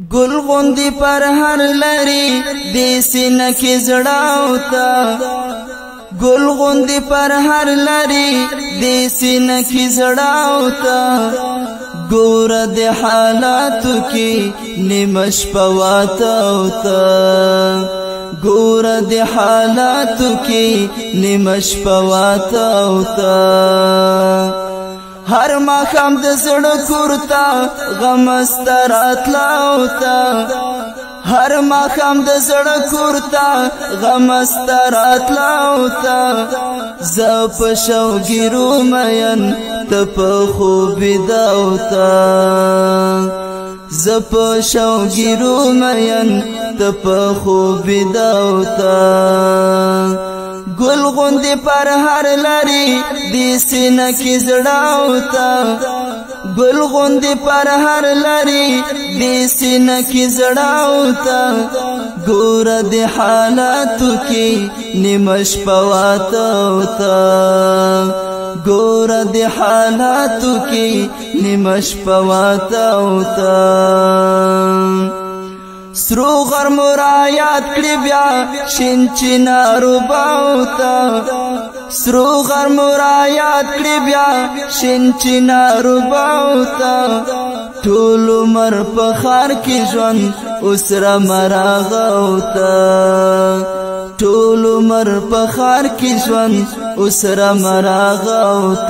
گل غوندی پر هر لری دی سینه کی زړاو تا گل غوندی پر هر لری دی سینه کی زړاو تا ګور د حالاتو کی نیمش پواتاو تا ګور د حالاتو کی نیمش پواتاو تا هر ماخام د زړه کورتا غم سترات لاوتا هر ماخام د زړه کورتا غم سترات لاوتا ز په شوګیرو مین ته په خوب داوتا ز په شوګیرو مین ته په خوب داوتا گل غوندی پر هر لری دی سینه کی زړاو تا گل غوندی پر هر لری دی سینه کی زړاو تا ګور د حالاتو کی نیمش پواتاو تا ګور د حالاتو کی نیمش پواتاو تا سرو غر مرایات کړي بیا شین چنارو باوتا سرو غر مرایات کړي بیا شین چنارو باوتا ټول مر په خار کې ژوند اوسره مراغوتا ټول مر په خار کې ژوند اوسره مراغوتا